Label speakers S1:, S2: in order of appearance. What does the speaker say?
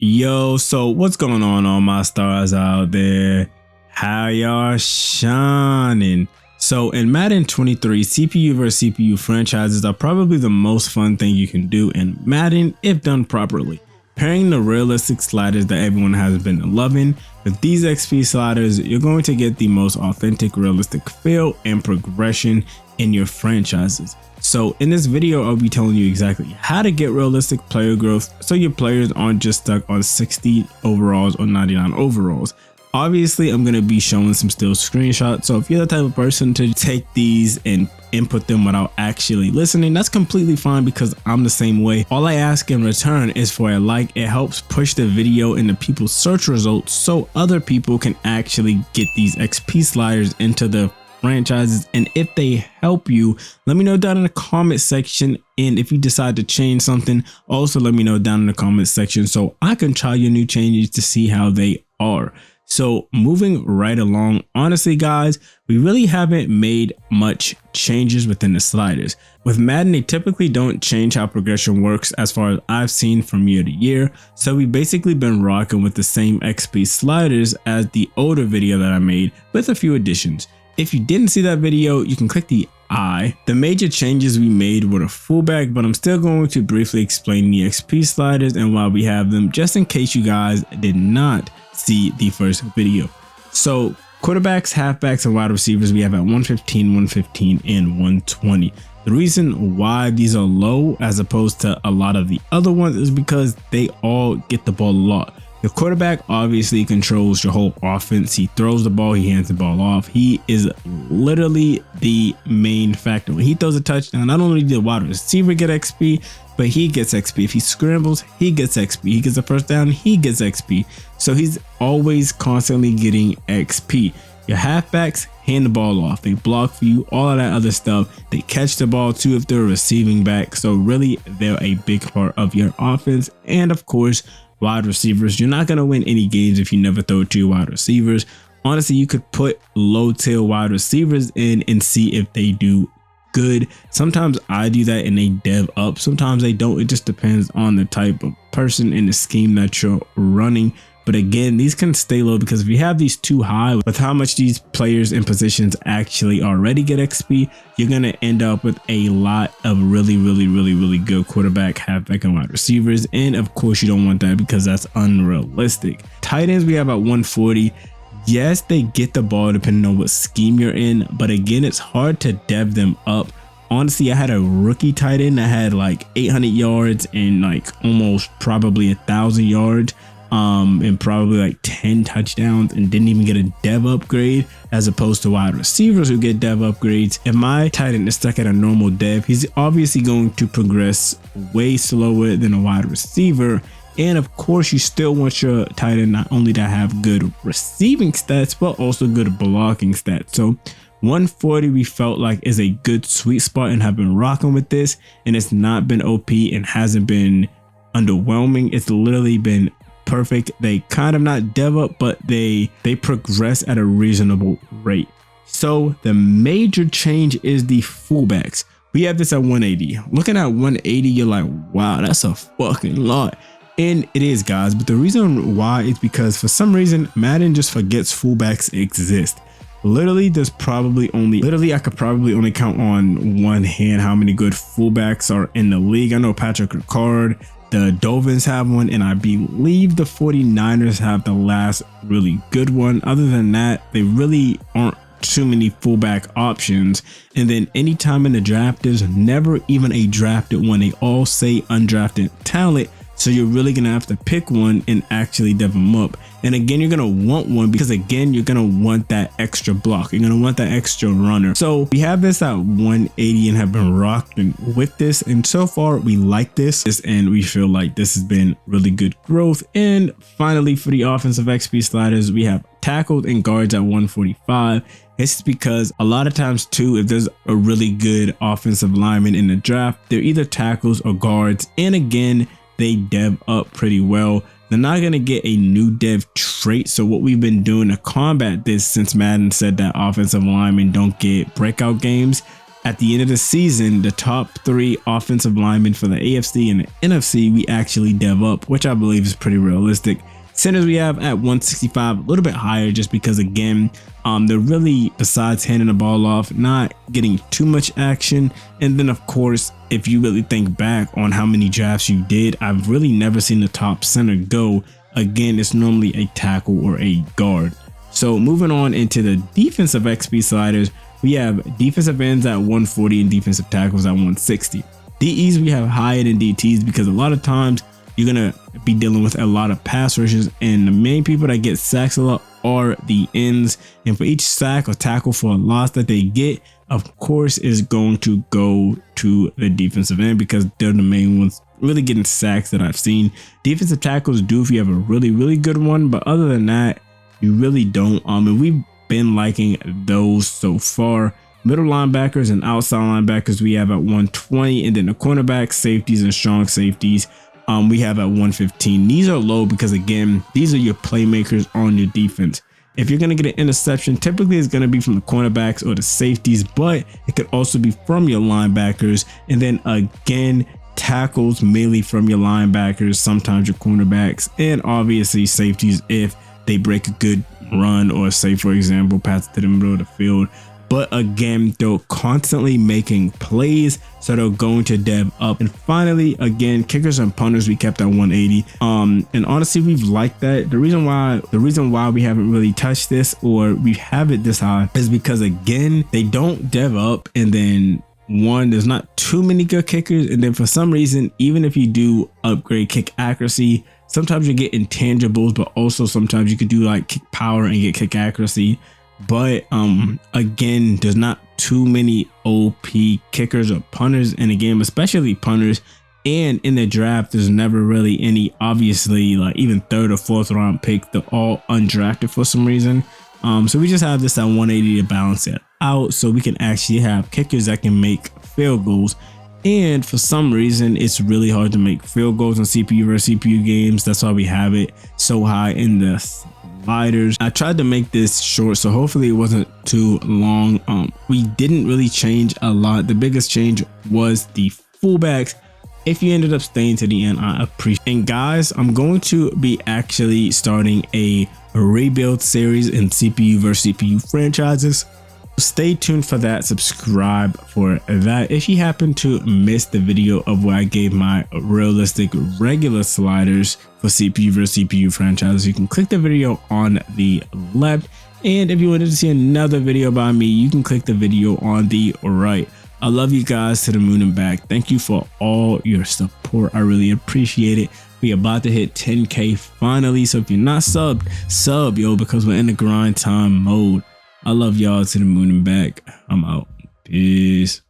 S1: Yo, so what's going on, all my stars out there? How y'all shining? So in Madden 23, CPU versus CPU franchises are probably the most fun thing you can do in Madden if done properly. Pairing the realistic sliders that everyone has been loving with these XP sliders, you're going to get the most authentic, realistic feel and progression in your franchises. So in this video, I'll be telling you exactly how to get realistic player growth so your players aren't just stuck on 60 overalls or 99 overalls. Obviously, I'm going to be showing some still screenshots, so if you're the type of person to take these and input them without actually listening, that's completely fine because I'm the same way. All I ask in return is for a like. It helps push the video into people's search results so other people can actually get these XP sliders into the franchises. And if they help you, let me know down in the comment section, and if you decide to change something, also let me know down in the comment section so I can try your new changes to see how they are. So moving right along, honestly guys, we really haven't made much changes within the sliders. With Madden, they typically don't change how progression works as far as I've seen from year to year, so we've basically been rocking with the same XP sliders as the older video that I made with a few additions. If you didn't see that video, you can click the I. The major changes we made were a fullback, but I'm still going to briefly explain the XP sliders and why we have them, just in case you guys did not see the first video. So quarterbacks, halfbacks, and wide receivers we have at 115, 115, and 120. The reason why these are low as opposed to a lot of the other ones is because they all get the ball a lot. Your quarterback obviously controls your whole offense. He throws the ball, he hands the ball off. He is literally the main factor. When he throws a touchdown, not only did the wide receiver get XP, but he gets XP. If he scrambles, he gets XP. He gets a first down, he gets XP. So he's always constantly getting XP. Your halfbacks hand the ball off. They block for you, all of that other stuff. They catch the ball too if they're a receiving back. So really, they're a big part of your offense. And of course, wide receivers, you're not going to win any games if you never throw to your wide receivers. Honestly, you could put low tail wide receivers in and see if they do good. Sometimes I do that and they dev up. Sometimes they don't. It just depends on the type of person and the scheme that you're running. But again, these can stay low because if you have these too high with how much these players in positions actually already get XP, you're going to end up with a lot of really good quarterback, halfback, and wide receivers. And of course, you don't want that because that's unrealistic. Tight ends we have at 140. Yes, they get the ball depending on what scheme you're in, but again, it's hard to dev them up. Honestly, I had a rookie tight end that had like 800 yards and like almost probably 1,000 yards. And probably like 10 touchdowns and didn't even get a dev upgrade, as opposed to wide receivers who get dev upgrades. If my tight end is stuck at a normal dev, he's obviously going to progress way slower than a wide receiver. And of course, you still want your tight end not only to have good receiving stats, but also good blocking stats. So 140 we felt like is a good sweet spot and have been rocking with this, and it's not been OP and hasn't been underwhelming. It's literally been perfect. They kind of not dev up, but they progress at a reasonable rate. So the major change is the fullbacks. We have this at 180. Looking at 180, you're like, wow, that's a fucking lot. And it is, guys, but the reason why is because for some reason Madden just forgets fullbacks exist. Literally, I could probably only count on one hand how many good fullbacks are in the league. I know Patrick Ricard, the Dolphins have one, and I believe the 49ers have the last really good one. Other than that, they really aren't too many fullback options. And then anytime in the draft, there's never even a drafted one. They all say undrafted talent. So you're really going to have to pick one and actually dev them up. And again, you're going to want one because again, you're going to want that extra block. You're going to want that extra runner. So we have this at 180 and have been rocking with this. And so far we like this and we feel like this has been really good growth. And finally, for the offensive XP sliders, we have tackles and guards at 145. It's because a lot of times too, if there's a really good offensive lineman in the draft, they're either tackles or guards. And again, they dev up pretty well. They're not going to get a new dev trait. So what we've been doing to combat this, since Madden said that offensive linemen don't get breakout games, at the end of the season, the top 3 offensive linemen for the AFC and the NFC, we actually dev up, which I believe is pretty realistic. Centers we have at 165, a little bit higher just because, again, they're really, besides handing the ball off, not getting too much action. And then, of course, if you really think back on how many drafts you did, I've really never seen the top center go. Again, it's normally a tackle or a guard. So moving on into the defensive XP sliders, we have defensive ends at 140 and defensive tackles at 160. DEs we have higher than DTs because a lot of times you're going to be dealing with a lot of pass rushes, and the main people that get sacks a lot are the ends. And for each sack or tackle for a loss that they get, of course, is going to go to the defensive end because they're the main ones really getting sacks that I've seen. Defensive tackles do if you have a really good one, but other than that, you really don't. And we've been liking those so far. Middle linebackers and outside linebackers we have at 120, and then the cornerbacks, safeties, and strong safeties we have at 115. These are low because, again, these are your playmakers on your defense. If you're going to get an interception, typically it's going to be from the cornerbacks or the safeties, but it could also be from your linebackers. And then again, tackles mainly from your linebackers, sometimes your cornerbacks, and obviously safeties if they break a good run or, say, for example, pass to the middle of the field. But again, they're constantly making plays, so they're going to dev up. And finally, again, kickers and punters we kept at 180. And honestly, we've liked that. The reason why we haven't really touched this, or we have it this high, is because, again, they don't dev up, and then one, there's not too many good kickers, and then for some reason, even if you do upgrade kick accuracy, sometimes you get intangibles, but also sometimes you could do like kick power and get kick accuracy. But again, there's not too many OP kickers or punters in the game, especially punters. And in the draft, there's never really any, obviously, like even 3rd or 4th round pick. They're all undrafted for some reason. So we just have this at 180 to balance it out, so we can actually have kickers that can make field goals. And for some reason, it's really hard to make field goals on CPU versus CPU games. That's why we have it so high in the sliders. I tried to make this short, so hopefully it wasn't too long. We didn't really change a lot. The biggest change was the fullbacks. If you ended up staying to the end, I appreciate it. And guys, I'm going to be actually starting a rebuild series in CPU versus CPU franchises. Stay tuned for that. Subscribe for that. If you happen to miss the video of where I gave my realistic regular sliders for CPU versus CPU franchises, you can click the video on the left. And if you wanted to see another video by me, you can click the video on the right. I love you guys to the moon and back. Thank you for all your support. I really appreciate it. We about to hit 10K finally. So if you're not subbed, sub, yo, because we're in the grind time mode. I love y'all to the moon and back. I'm out. Peace.